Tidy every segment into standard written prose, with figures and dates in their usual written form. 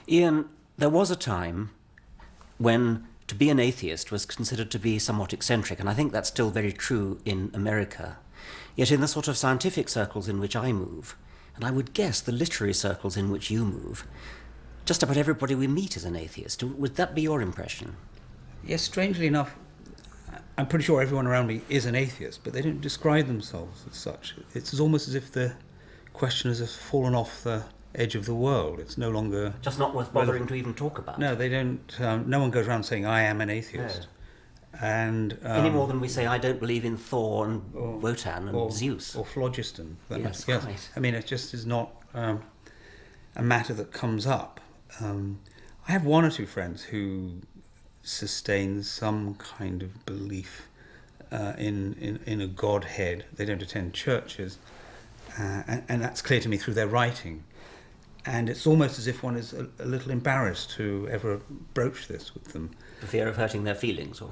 Ian, there was a time when to be an atheist was considered to be somewhat eccentric, and I think that's still very true in America. Yet in the sort of scientific circles in which I move, and I would guess the literary circles in which you move, just about everybody we meet is an atheist. Would that be your impression? Yes, strangely enough, I'm pretty sure everyone around me is an atheist, but they don't describe themselves as such. It's almost as if the questioners have fallen off the edge of the world. It's no longer... Just not worth bothering to even talk about. No, they don't. No one goes around saying, I am an atheist. No. And any more than we say, I don't believe in Thor and Wotan and Zeus. Or phlogiston. Yes, yes. Quite. I mean, it just is not a matter that comes up. I have one or two friends who sustain some kind of belief in a Godhead. They don't attend churches. And that's clear to me through their writing. And it's almost as if one is a little embarrassed to ever broach this with them. For fear of hurting their feelings? Or?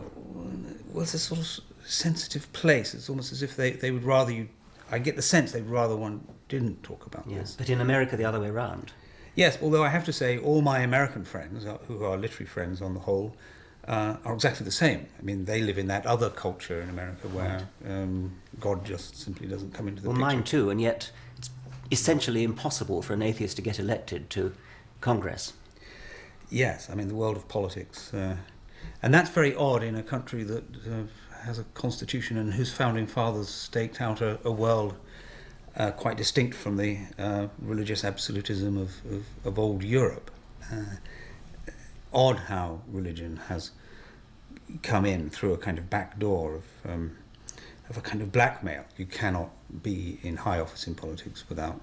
Well, it's a sort of sensitive place. It's almost as if they would rather you... I get the sense they'd rather one didn't talk about this. But in America, the other way around. Yes, although I have to say all my American friends, who are literary friends on the whole, are exactly the same. I mean, they live in that other culture in America where God just simply doesn't come into the picture. Well, mine too, and yet it's essentially impossible for an atheist to get elected to Congress. Yes, I mean, the world of politics. And that's very odd in a country that has a constitution and whose founding fathers staked out a world quite distinct from the religious absolutism of old Europe. Odd how religion has come in through a kind of back door of a kind of blackmail. You cannot be in high office in politics without...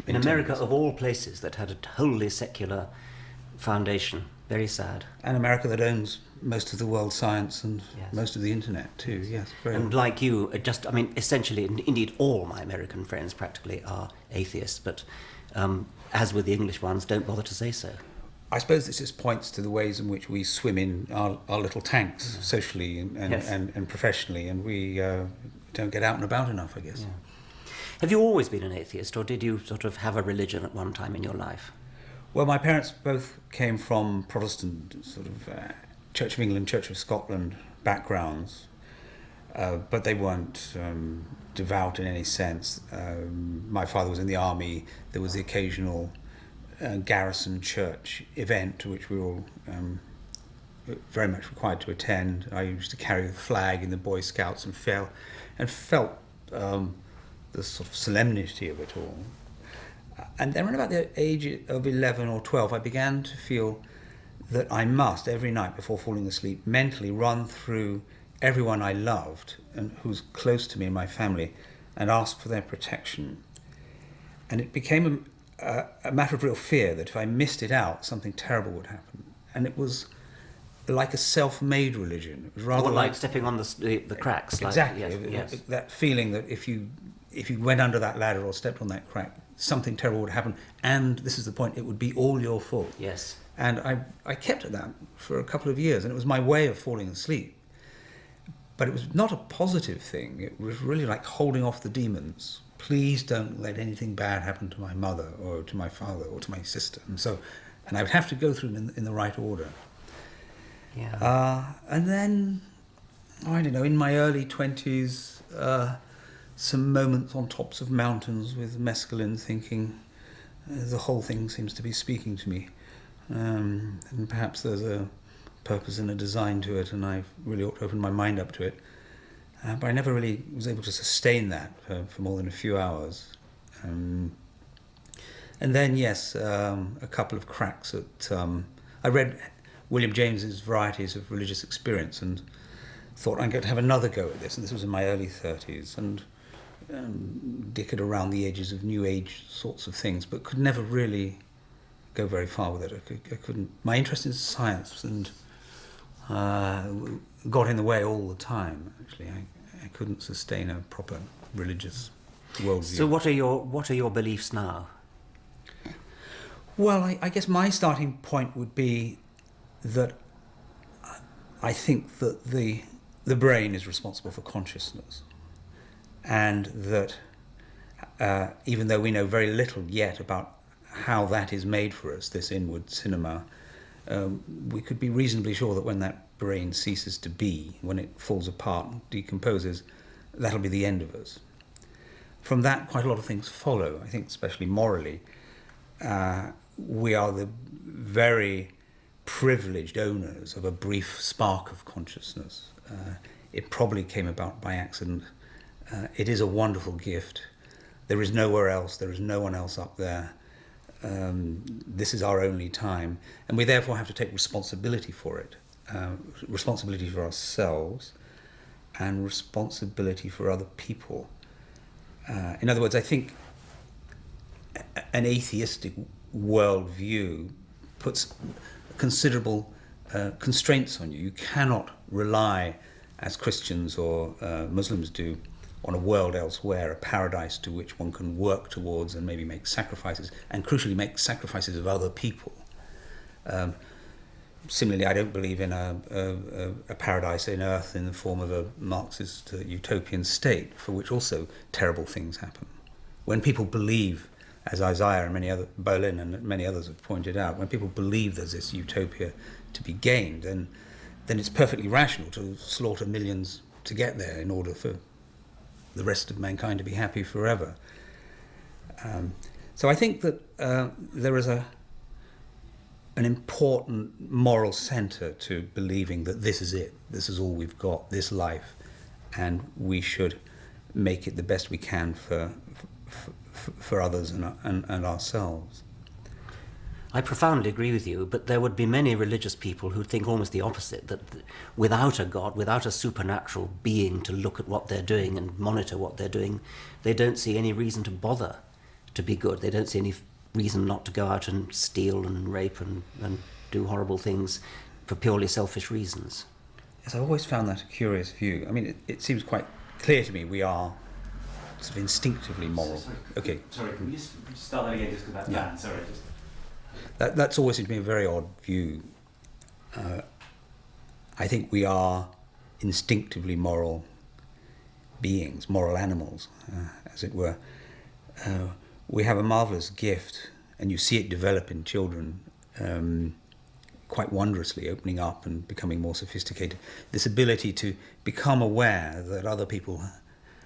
in America, of all places, that had a wholly secular foundation. Very sad. And America that owns most of the world's science and most of the internet too, yes. And like you, essentially, indeed all my American friends practically are atheists, but as with the English ones, don't bother to say so. I suppose this just points to the ways in which we swim in our little tanks, socially and professionally, and we don't get out and about enough, I guess. Yeah. Have you always been an atheist, or did you sort of have a religion at one time in your life? Well, my parents both came from Protestant, sort of Church of England, Church of Scotland backgrounds, but they weren't devout in any sense. My father was in the army. There was the occasional garrison church event to which we were all very much required to attend. I used to carry the flag in the Boy Scouts and felt the sort of solemnity of it all. And then around about the age of 11 or 12, I began to feel that I must, every night before falling asleep, mentally run through everyone I loved and who's close to me in my family and ask for their protection. And it became a matter of real fear that if I missed it out, something terrible would happen. And it was like a self-made religion. It was rather like stepping on the cracks. Exactly. Yes. That feeling that if you went under that ladder or stepped on that crack, something terrible would happen, and this is the point, it would be all your fault. Yes. And I kept at that for a couple of years, and it was my way of falling asleep. But it was not a positive thing. It was really like holding off the demons. Please don't let anything bad happen to my mother or to my father or to my sister. And I would have to go through them in the right order. Yeah. And then, I don't know, in my early 20s, some moments on tops of mountains with mescaline, thinking the whole thing seems to be speaking to me, and perhaps there's a purpose and a design to it, and I really ought to open my mind up to it. But I never really was able to sustain that for more than a few hours. And then, yes, a couple of cracks at... I read William James's Varieties of Religious Experience and thought I'm going to have another go at this, and this was in my early 30s, and dickered around the edges of New Age sorts of things, but could never really go very far with it. I couldn't. My interest in science and got in the way all the time. Actually, I couldn't sustain a proper religious worldview. So, what are your beliefs now? Well, I guess my starting point would be that I think that the brain is responsible for consciousness. And that even though we know very little yet about how that is made for us, this inward cinema, we could be reasonably sure that when that brain ceases to be, when it falls apart and decomposes, that'll be the end of us. From that, quite a lot of things follow. I think, especially morally, we are the very privileged owners of a brief spark of consciousness. It probably came about by accident. It is a wonderful gift. There is nowhere else. There is no one else up there. This is our only time, and we therefore have to take responsibility for it, responsibility for ourselves, and responsibility for other people. In other words, I think an atheistic worldview puts considerable constraints on you. You cannot rely, as Christians or Muslims do, on a world elsewhere, a paradise to which one can work towards and maybe make sacrifices, and crucially make sacrifices of other people. Similarly, I don't believe in a paradise in earth in the form of a Marxist utopian state, for which also terrible things happen. When people believe, as Isaiah and Berlin and many others have pointed out, when people believe there's this utopia to be gained, then it's perfectly rational to slaughter millions to get there in order for the rest of mankind to be happy forever. So I think that there is an important moral centre to believing that this is it, this is all we've got, this life, and we should make it the best we can for others and ourselves. I profoundly agree with you, but there would be many religious people who think almost the opposite, that without a God, without a supernatural being to look at what they're doing and monitor what they're doing, they don't see any reason to bother to be good. They don't see any reason not to go out and steal and rape and do horrible things for purely selfish reasons. Yes, I've always found that a curious view. I mean, it seems quite clear to me we are sort of instinctively moral. Sorry, can you just start that again, just about that? Sorry, just... That's always seemed to me a very odd view. I think we are instinctively moral beings, moral animals, as it were. We have a marvellous gift, and you see it develop in children quite wondrously, opening up and becoming more sophisticated. This ability to become aware that other people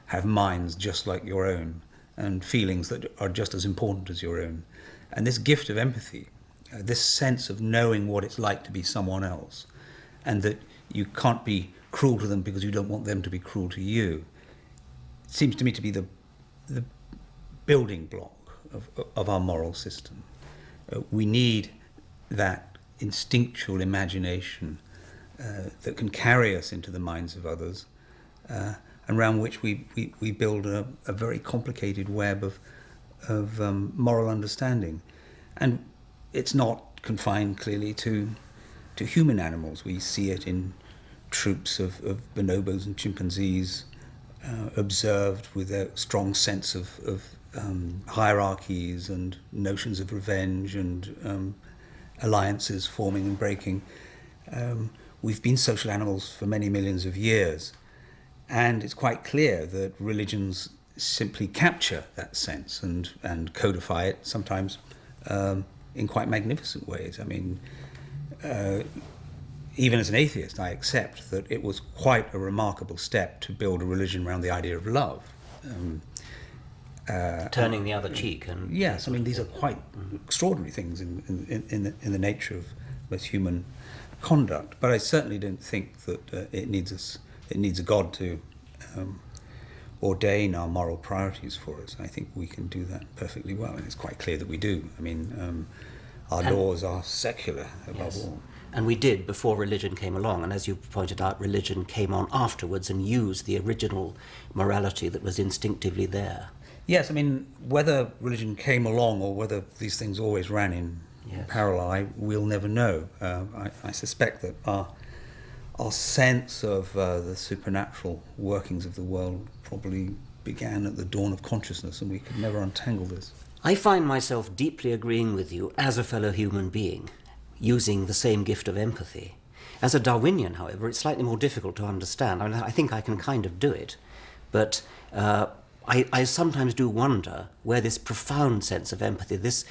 have minds just like your own and feelings that are just as important as your own. And this gift of empathy, this sense of knowing what it's like to be someone else, and that you can't be cruel to them because you don't want them to be cruel to you, it seems to me to be the building block of our moral system. We need that instinctual imagination that can carry us into the minds of others, and around which we build a very complicated web of moral understanding. And it's not confined clearly to human animals. We see it in troops of bonobos and chimpanzees, observed with a strong sense of hierarchies and notions of revenge and alliances forming and breaking. We've been social animals for many millions of years, and it's quite clear that religions simply capture that sense and codify it, sometimes in quite magnificent ways. I mean, even as an atheist, I accept that it was quite a remarkable step to build a religion around the idea of love. Turning the other cheek. And yes, I mean, these are quite extraordinary things in the nature of most human conduct. But I certainly don't think that it needs a God to ordain our moral priorities for us. I think we can do that perfectly well, and it's quite clear that we do. I mean, our laws are secular above all. And we did before religion came along, and as you pointed out, religion came on afterwards and used the original morality that was instinctively there. Yes, I mean, whether religion came along or whether these things always ran in parallel, we'll never know. I suspect that our sense of the supernatural workings of the world probably began at the dawn of consciousness, and we could never untangle this. I find myself deeply agreeing with you as a fellow human being, using the same gift of empathy. As a Darwinian, however, it's slightly more difficult to understand. I mean, I think I can kind of do it, but I sometimes do wonder where this profound sense of empathy, this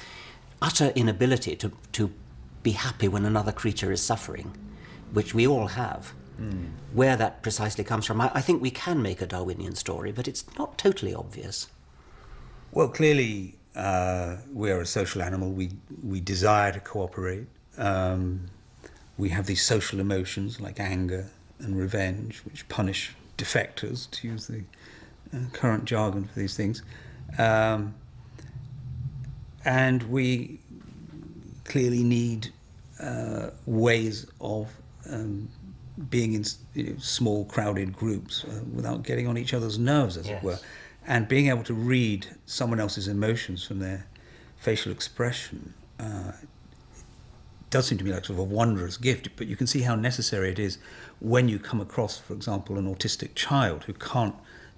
utter inability to be happy when another creature is suffering, which we all have. Where that precisely comes from, I think we can make a Darwinian story, but it's not totally obvious. Well, clearly, we are a social animal. We desire to cooperate. We have these social emotions like anger and revenge, which punish defectors, to use the current jargon for these things. And we clearly need ways of being in small, crowded groups without getting on each other's nerves, as it were. And being able to read someone else's emotions from their facial expression does seem to me like sort of a wondrous gift, but you can see how necessary it is when you come across, for example, an autistic child who can't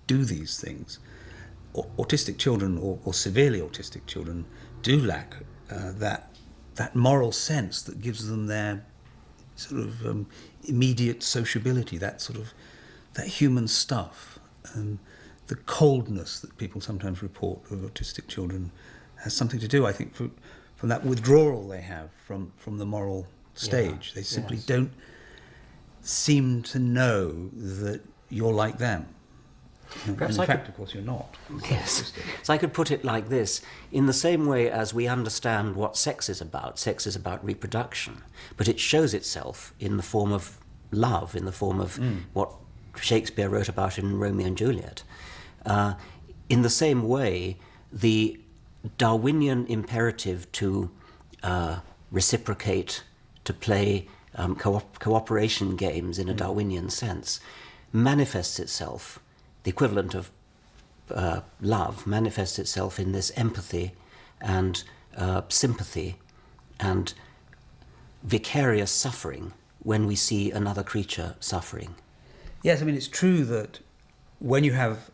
do these things. Autistic children or severely autistic children do lack that moral sense that gives them their sort of immediate sociability, that human stuff. The coldness that people sometimes report of autistic children has something to do, I think, from that withdrawal they have from the moral stage. They simply don't seem to know that you're like them. Perhaps in fact, of course, you're not. Yes. So I could put it like this. In the same way as we understand what sex is about reproduction, but it shows itself in the form of love, in the form of what Shakespeare wrote about in Romeo and Juliet. In the same way, the Darwinian imperative to reciprocate, to play cooperation games in a Darwinian sense, manifests itself. The equivalent of love manifests itself in this empathy and sympathy and vicarious suffering when we see another creature suffering. Yes, I mean, it's true that when you have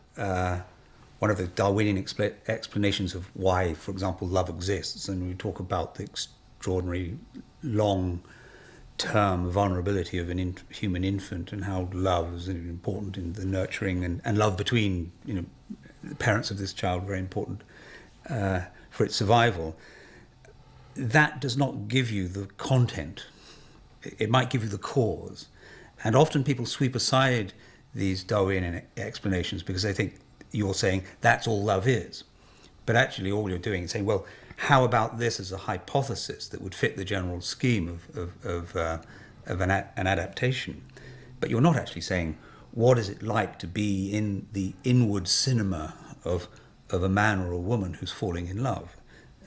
one of the Darwinian explanations of why, for example, love exists, and we talk about the extraordinary long-term vulnerability of an human infant and how love is important in the nurturing and love between the parents of this child, very important for its survival. That does not give you the content. It might give you the cause. And often people sweep aside these Darwinian explanations because they think you're saying that's all love is. But actually all you're doing is saying, well, how about this as a hypothesis that would fit the general scheme of an adaptation? But you're not actually saying, what is it like to be in the inward cinema of a man or a woman who's falling in love?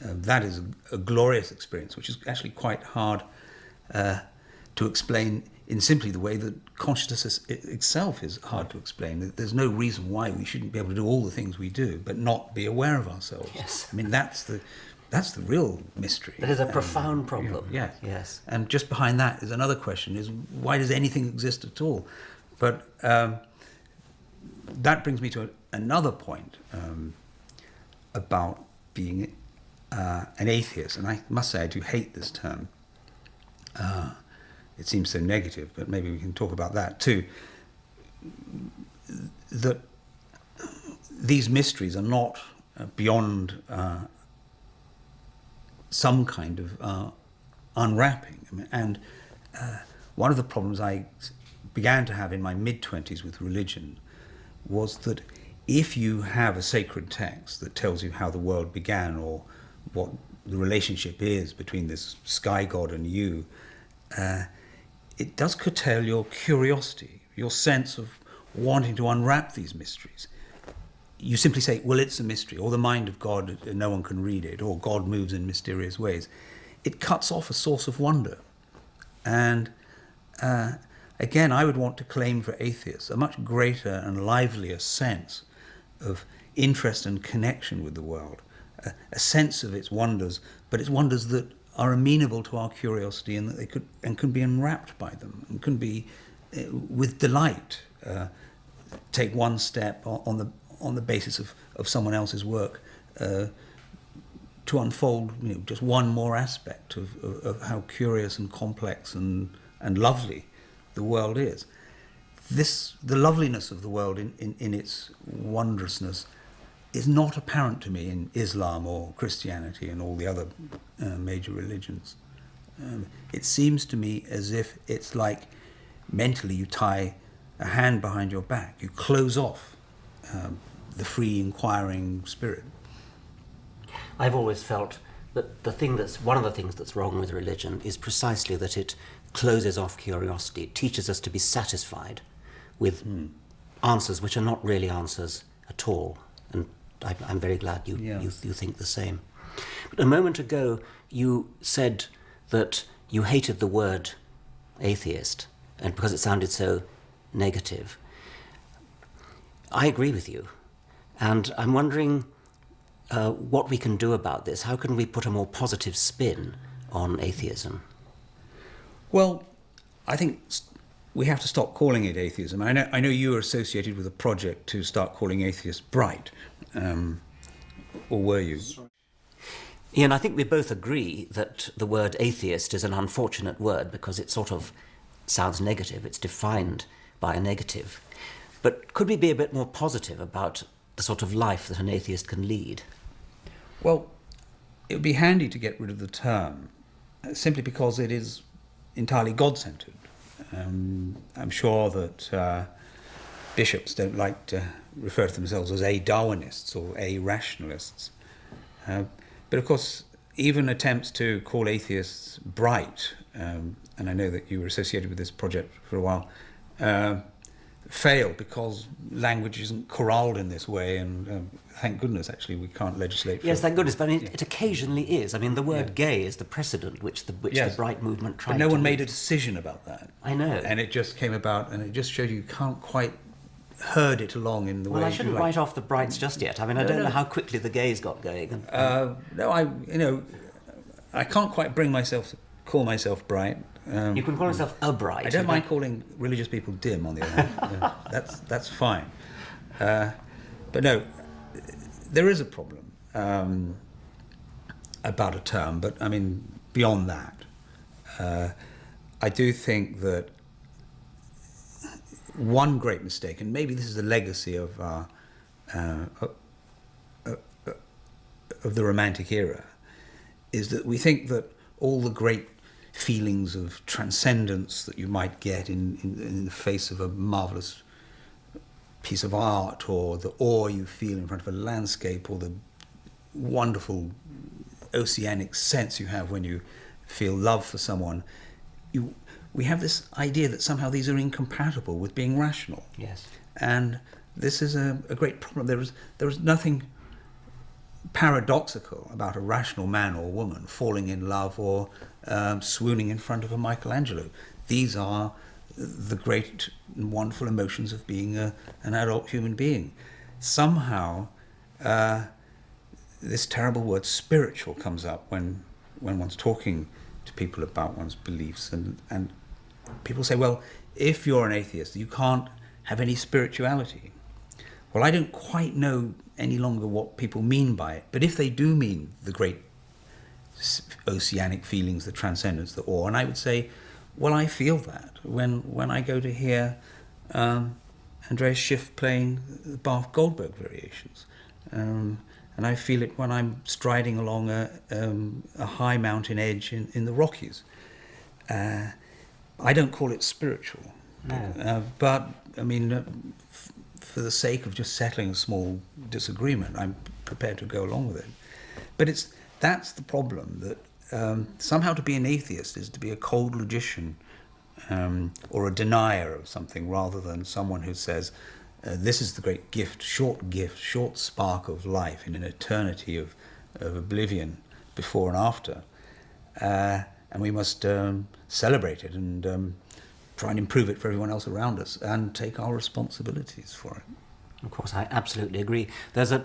That is a glorious experience, which is actually quite hard to explain in simply the way that consciousness itself is hard to explain. There's no reason why we shouldn't be able to do all the things we do, but not be aware of ourselves. Yes. I mean, that's the real mystery. That is a profound problem. Yes. And just behind that is another question, is why does anything exist at all? But that brings me to another point about being an atheist. And I must say I do hate this term. It seems so negative, but maybe we can talk about that too. That these mysteries are not beyond some kind of unwrapping. I mean, and one of the problems I began to have in my mid-20s with religion was that if you have a sacred text that tells you how the world began or what the relationship is between this sky god and you, it does curtail your curiosity, your sense of wanting to unwrap these mysteries. You simply say, well, it's a mystery, or the mind of God, no one can read it, or God moves in mysterious ways. It cuts off a source of wonder. And again, I would want to claim for atheists a much greater and livelier sense of interest and connection with the world, a sense of its wonders, but its wonders that are amenable to our curiosity and that they can be enwrapped by them and can be with delight take one step on the basis of someone else's work to unfold just one more aspect of how curious and complex and lovely the world is. The loveliness of the world in its wondrousness is not apparent to me in Islam or Christianity and all the other major religions. It seems to me as if it's like mentally you tie a hand behind your back, you close off the free inquiring spirit. I've always felt that one of the things that's wrong with religion is precisely that it closes off curiosity. It teaches us to be satisfied with answers which are not really answers at all. And I'm very glad you think the same. But a moment ago you said that you hated the word atheist, and because it sounded so negative. I agree with you, and I'm wondering what we can do about this. How can we put a more positive spin on atheism? Well, I think we have to stop calling it atheism. I know you are associated with a project to start calling atheists bright, or were you? Ian, I think we both agree that the word atheist is an unfortunate word because it sort of sounds negative. It's defined by a negative. But could we be a bit more positive about the sort of life that an atheist can lead? Well, it would be handy to get rid of the term, simply because it is entirely God-centred. I'm sure that bishops don't like to refer to themselves as a-Darwinists or a-rationalists. But of course, even attempts to call atheists bright, and I know that you were associated with this project for a while, fail because language isn't corralled in this way, and thank goodness, actually, we can't legislate for... Yes, thank goodness, but I mean, it occasionally is. I mean, the word gay is the precedent which the Bright movement tried to... But no one made a decision about that. I know. And it just came about, and it just showed you can't quite herd it along in the way... Well, I shouldn't write off the Brights just yet. I mean, I don't know how quickly the gays got going. I can't quite bring myself to call myself bright. You can call yourself a Bright. I don't mind calling religious people dim, on the other hand. That's fine. But no, there is a problem about a term, but I mean, beyond that, I do think that one great mistake, and maybe this is the legacy of the Romantic era, is that we think that all the great feelings of transcendence that you might get in the face of a marvellous piece of art, or the awe you feel in front of a landscape, or the wonderful oceanic sense you have when you feel love for someone, we have this idea that somehow these are incompatible with being rational. Yes. And this is a great problem. There is nothing paradoxical about a rational man or woman falling in love or swooning in front of a Michelangelo. These are the great and wonderful emotions of being an adult human being. Somehow, this terrible word spiritual comes up when one's talking to people about one's beliefs, and people say, well, if you're an atheist, you can't have any spirituality. Well, I don't quite know any longer what people mean by it, but if they do mean the great oceanic feelings, the transcendence, the awe, and I would say, well, I feel that when I go to hear Andreas Schiff playing the Bach Goldberg variations, and I feel it when I'm striding along a high mountain edge in the Rockies. I don't call it spiritual, but I mean, for the sake of just settling a small disagreement, I'm prepared to go along with it. But that's the problem, that somehow to be an atheist is to be a cold logician or a denier of something, rather than someone who says, this is the great gift, short spark of life in an eternity of oblivion before and after. And we must celebrate it and try and improve it for everyone else around us and take our responsibilities for it. Of course, I absolutely agree. There's an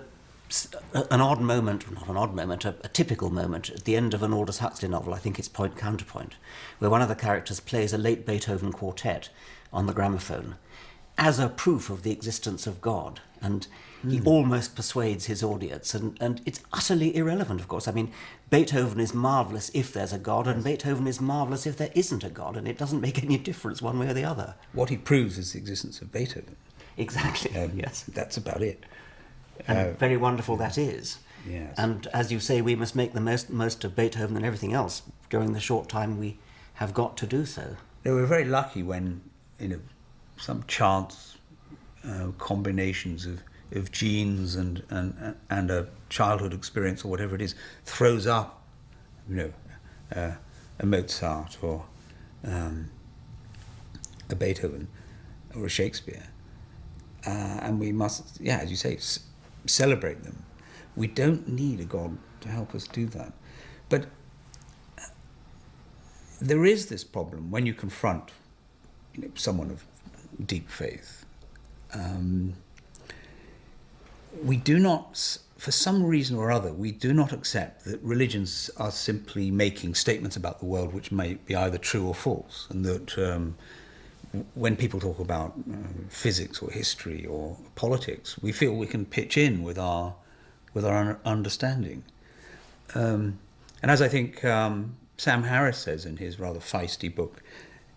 odd moment, not an odd moment, a typical moment at the end of an Aldous Huxley novel, I think it's Point Counterpoint, where one of the characters plays a late Beethoven quartet on the gramophone as a proof of the existence of God, and he almost persuades his audience, and it's utterly irrelevant, of course. I mean, Beethoven is marvellous if there's a God, and Beethoven is marvellous if there isn't a God, and it doesn't make any difference one way or the other. What he proves is the existence of Beethoven. Exactly, yes. That's about it. And very wonderful that is. Yes. And as you say, we must make the most of Beethoven and everything else during the short time we have got to do so. They were very lucky when, some chance combinations of genes and a childhood experience or whatever it is throws up, a Mozart or a Beethoven or a Shakespeare, and we must, as you say, celebrate them. We don't need a God to help us do that, but there is this problem when you confront someone of deep faith. We do not, for some reason or other, we do not accept that religions are simply making statements about the world which may be either true or false, and that when people talk about physics or history or politics, we feel we can pitch in with our understanding. And as I think Sam Harris says in his rather feisty book,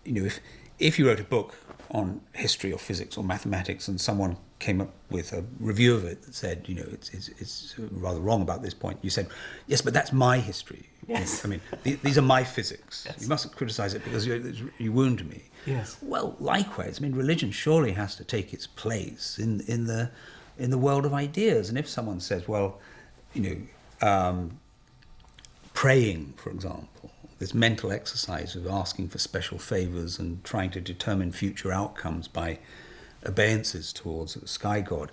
if you wrote a book on history or physics or mathematics and someone came up with a review of it that said, it's rather wrong about this point, you said, yes, but that's my history. Yes. I mean, these are my physics. Yes. You mustn't criticize it because you wound me. Yes. Well, likewise, I mean, religion surely has to take its place in the world of ideas. And if someone says, well, praying, for example, this mental exercise of asking for special favors and trying to determine future outcomes by obeisances towards the sky god,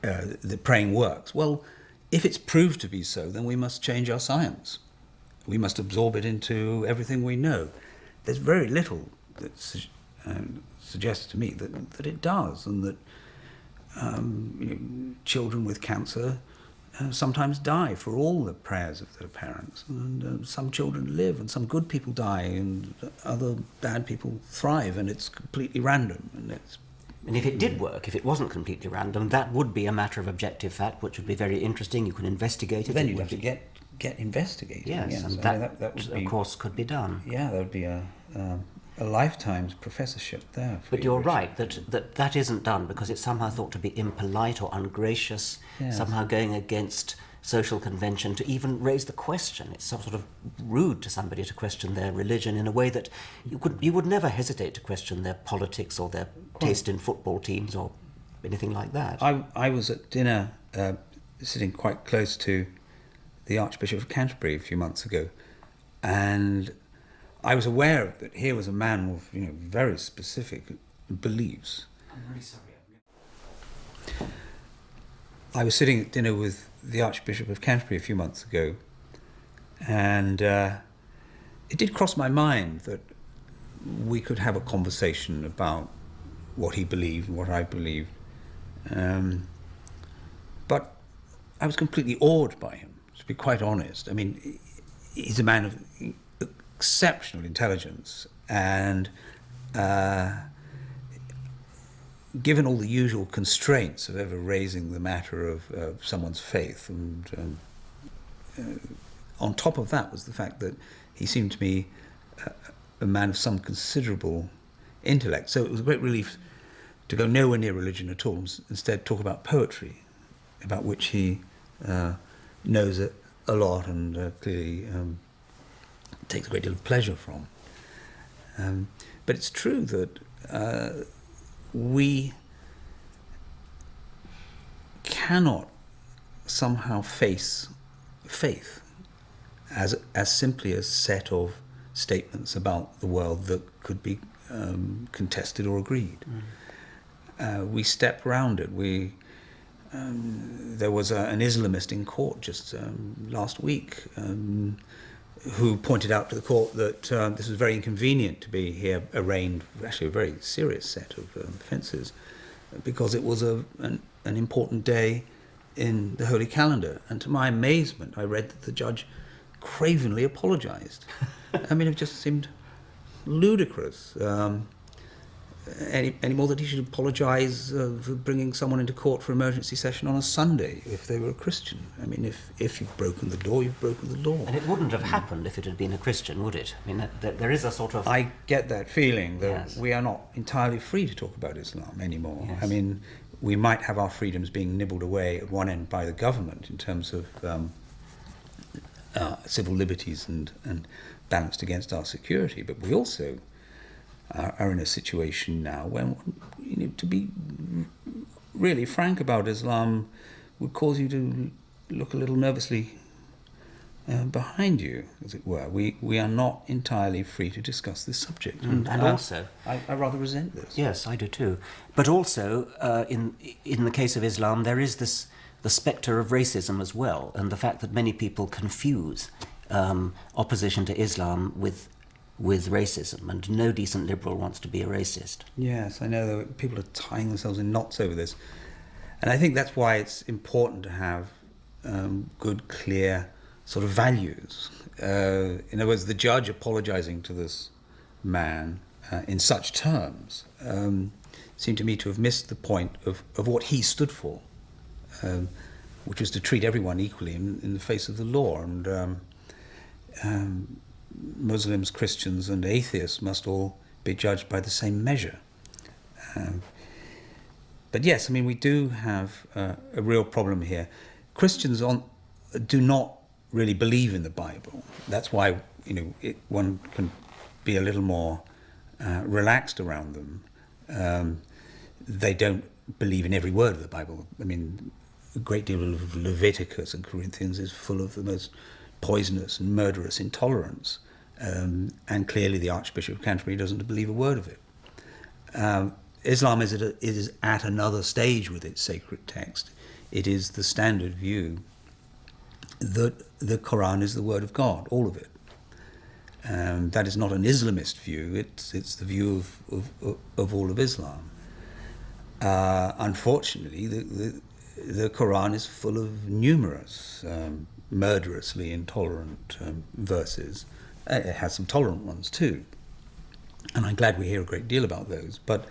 the praying works. Well, if it's proved to be so, then we must change our science. We must absorb it into everything we know. There's very little that suggests to me that it does, and that children with cancer sometimes die for all the prayers of their parents, and some children live, and some good people die, and other bad people thrive, and it's completely random. And if it did work, if it wasn't completely random, that would be a matter of objective fact, which would be very interesting. You can investigate it. Then you'd have to get investigated. Yes, and that would be, of course, could be done. Yeah, that would be a lifetime's professorship there. But you're right, that isn't done because it's somehow thought to be impolite or ungracious, somehow going against social convention to even raise the question. It's sort of rude to somebody to question their religion in a way that you would never hesitate to question their politics or their taste in football teams or anything like that. I was at dinner sitting quite close to the Archbishop of Canterbury a few months ago, and I was aware that here was a man with very specific beliefs. I'm really sorry. I was sitting at dinner with the Archbishop of Canterbury a few months ago, and it did cross my mind that we could have a conversation about what he believed and what I believed. But I was completely awed by him, to be quite honest. I mean, he's a man of exceptional intelligence, and given all the usual constraints of ever raising the matter of someone's faith, and on top of that was the fact that he seemed to me a man of some considerable intellect. So it was a great relief to go nowhere near religion at all, instead talk about poetry, about which he knows a lot and clearly takes a great deal of pleasure from. But it's true that we cannot somehow face faith as simply a set of statements about the world that could be contested or agreed. We step around it. There was an Islamist in court just last week who pointed out to the court that this was very inconvenient to be here arraigned, actually a very serious set of offences, because it was an important day in the Holy Calendar. And to my amazement, I read that the judge cravenly apologised. I mean, it just seemed ludicrous. Any more that he should apologise for bringing someone into court for emergency session on a Sunday if they were a Christian. I mean, if you've broken the law, you've broken the law. And it wouldn't have happened if it had been a Christian, would it? I mean, there is a sort of... I get that feeling that Yes. we are not entirely free to talk about Islam anymore. Yes. I mean, we might have our freedoms being nibbled away at one end by the government in terms of civil liberties and balanced against our security, but we also are in a situation now when, to be really frank about Islam would cause you to look a little nervously behind you, as it were. We are not entirely free to discuss this subject. And also... I rather resent this. Yes, I do too. But also, in the case of Islam, there is the spectre of racism as well, and the fact that many people confuse opposition to Islam with racism, and no decent liberal wants to be a racist. Yes, I know that people are tying themselves in knots over this. And I think that's why it's important to have good, clear sort of values. In other words, the judge apologising to this man in such terms seemed to me to have missed the point of what he stood for, which was to treat everyone equally in the face of the law. And Muslims, Christians and atheists must all be judged by the same measure. But yes, I mean, we do have a real problem here. Christians do not really believe in the Bible. That's why one can be a little more relaxed around them. They don't believe in every word of the Bible. I mean, a great deal of Leviticus and Corinthians is full of the most poisonous and murderous intolerance. And clearly the Archbishop of Canterbury doesn't believe a word of it. Islam is at another stage with its sacred text. It is the standard view that the Quran is the word of God, all of it. That is not an Islamist view, it's the view of all of Islam. Unfortunately, the Quran is full of numerous murderously intolerant verses. It has some tolerant ones too, and I'm glad we hear a great deal about those. But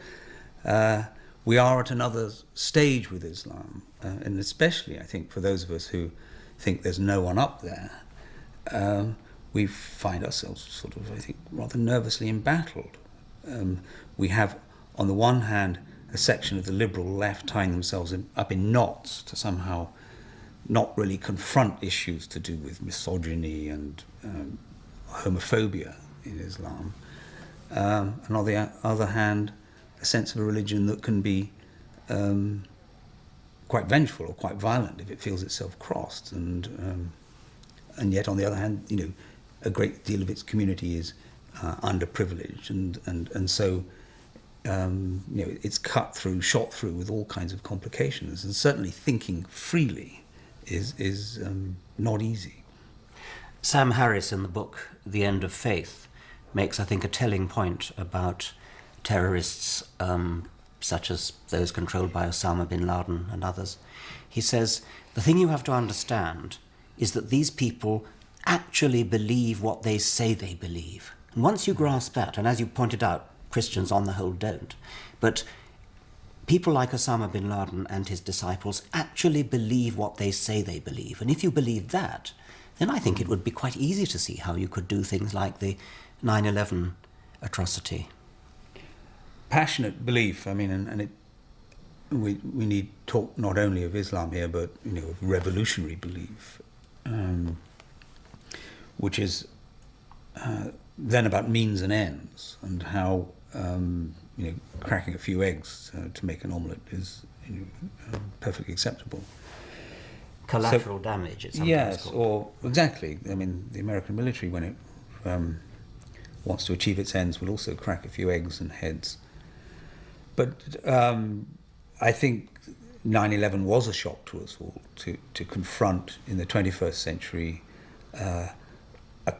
we are at another stage with Islam, and especially I think for those of us who think there's no one up there, we find ourselves sort of, I think, rather nervously embattled. We have, on the one hand, a section of the liberal left tying themselves up in knots to somehow not really confront issues to do with misogyny and homophobia in Islam. And on the other hand, a sense of a religion that can be quite vengeful or quite violent if it feels itself crossed. And yet, on the other hand, a great deal of its community is underprivileged, and so it's shot through with all kinds of complications. And certainly, thinking freely is not easy. Sam Harris, in the book The End of Faith, makes, I think, a telling point about terrorists such as those controlled by Osama bin Laden and others. He says, the thing you have to understand is that these people actually believe what they say they believe. And once you grasp that, and as you pointed out, Christians on the whole don't, but people like Osama bin Laden and his disciples actually believe what they say they believe. And if you believe that, then I think it would be quite easy to see how you could do things like the 9/11 atrocity. Passionate belief, I mean, we need talk not only of Islam here, but of revolutionary belief, which is then about means and ends, and how cracking a few eggs to make an omelette is perfectly acceptable. Collateral damage, it's sometimes yes, called. or exactly. I mean, the American military, when it wants to achieve its ends, will also crack a few eggs and heads. But I think 9/11 was a shock to us all, to confront in the 21st century a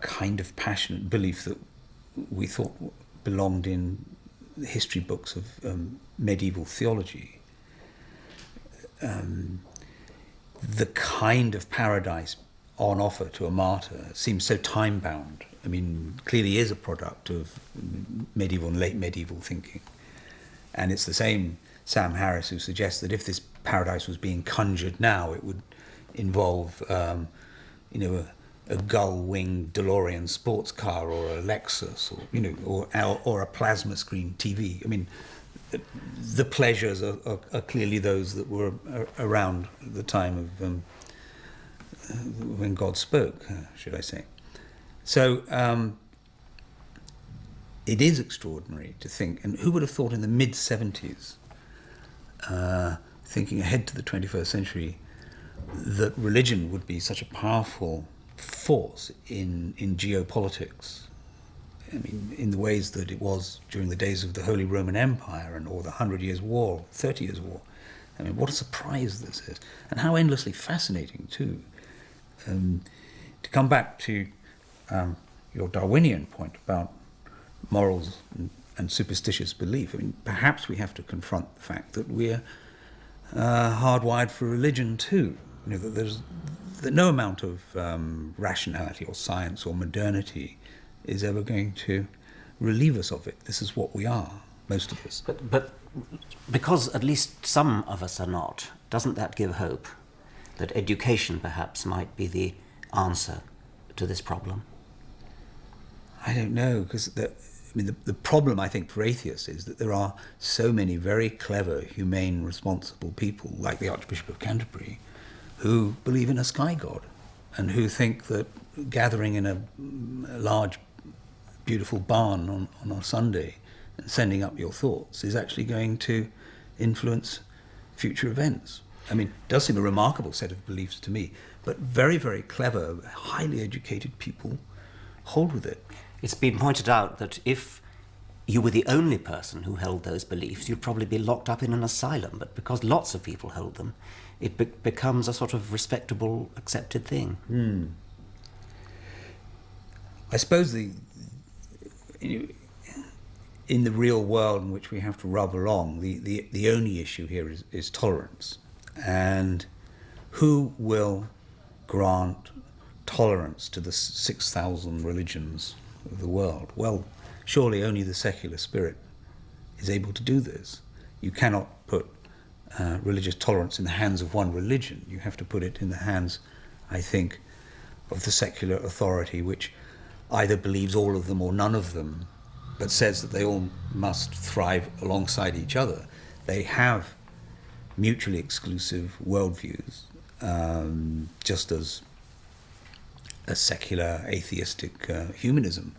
kind of passionate belief that we thought belonged in the history books of medieval theology. The kind of paradise on offer to a martyr seems so time-bound. I mean, clearly is a product of medieval and late medieval thinking. And it's the same Sam Harris who suggests that if this paradise was being conjured now, it would involve, a gull-winged DeLorean sports car or a Lexus, or a plasma screen TV. I mean, the pleasures are clearly those that were around the time of when God spoke, should I say. So it is extraordinary to think, and who would have thought in the mid-70s, thinking ahead to the 21st century, that religion would be such a powerful force in geopolitics. I mean, in the ways that it was during the days of the Holy Roman Empire or the 100 Years' War, 30 Years' War. I mean, what a surprise this is. And how endlessly fascinating, too. To come back to your Darwinian point about morals and superstitious belief, I mean, perhaps we have to confront the fact that we're hardwired for religion, too. You know, that no amount of rationality or science or modernity is ever going to relieve us of it. This is what we are, most of us. But because at least some of us are not, doesn't that give hope that education perhaps might be the answer to this problem? I don't know, because the problem, I think, for atheists is that there are so many very clever, humane, responsible people, like the Archbishop of Canterbury, who believe in a sky god and who think that gathering in a large, beautiful barn on a Sunday and sending up your thoughts is actually going to influence future events. I mean, it does seem a remarkable set of beliefs to me, but very, very clever, highly educated people hold with it. It's been pointed out that if you were the only person who held those beliefs, you'd probably be locked up in an asylum, but because lots of people hold them, it becomes a sort of respectable, accepted thing. I suppose in the real world in which we have to rub along, the only issue here is tolerance. And who will grant tolerance to the 6,000 religions of the world? Well, surely only the secular spirit is able to do this. You cannot put religious tolerance in the hands of one religion. You have to put it in the hands, I think, of the secular authority, which either believes all of them or none of them, but says that they all must thrive alongside each other. They have mutually exclusive worldviews, just as a secular atheistic humanism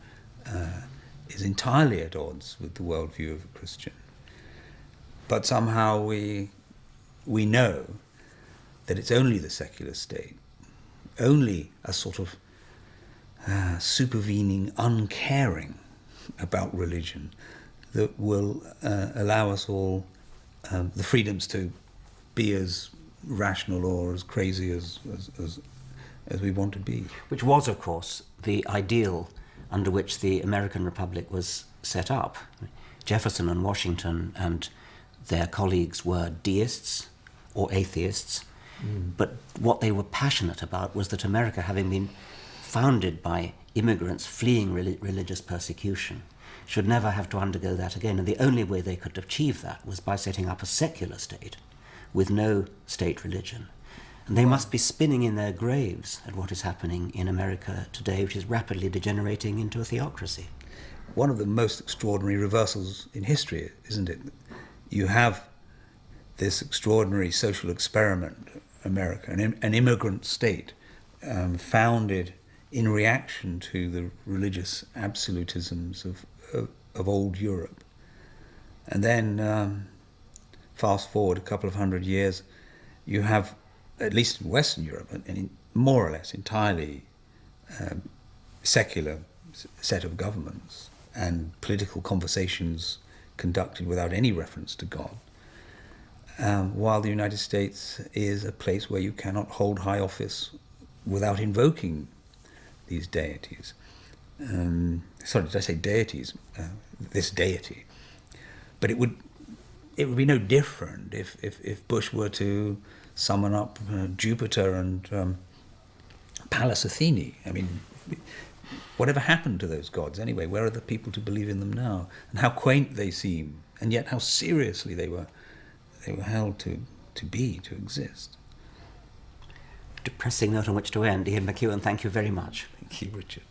is entirely at odds with the worldview of a Christian. But somehow we know that it's only the secular state, only a sort of supervening uncaring about religion that will allow us all the freedoms to be as rational or as crazy as we want to be. Which was, of course, the ideal under which the American Republic was set up. Jefferson and Washington and their colleagues were deists or atheists, but what they were passionate about was that America, having been founded by immigrants fleeing religious persecution, should never have to undergo that again. And the only way they could achieve that was by setting up a secular state with no state religion. And they must be spinning in their graves at what is happening in America today, which is rapidly degenerating into a theocracy. One of the most extraordinary reversals in history, isn't it? You have this extraordinary social experiment, America, an immigrant state founded in reaction to the religious absolutisms of old Europe. And then fast forward a couple of hundred years, you have, at least in Western Europe, and more or less entirely secular set of governments and political conversations conducted without any reference to God, while the United States is a place where you cannot hold high office without invoking these deities. Sorry, did I say deities? This deity. But it would be no different if Bush were to summon up Jupiter and Pallas Athene. I mean, whatever happened to those gods anyway? Where are the people to believe in them now? And how quaint they seem, and yet how seriously they were held to exist. Depressing note on which to end. Ian McEwan, thank you very much. Thank you, Richard.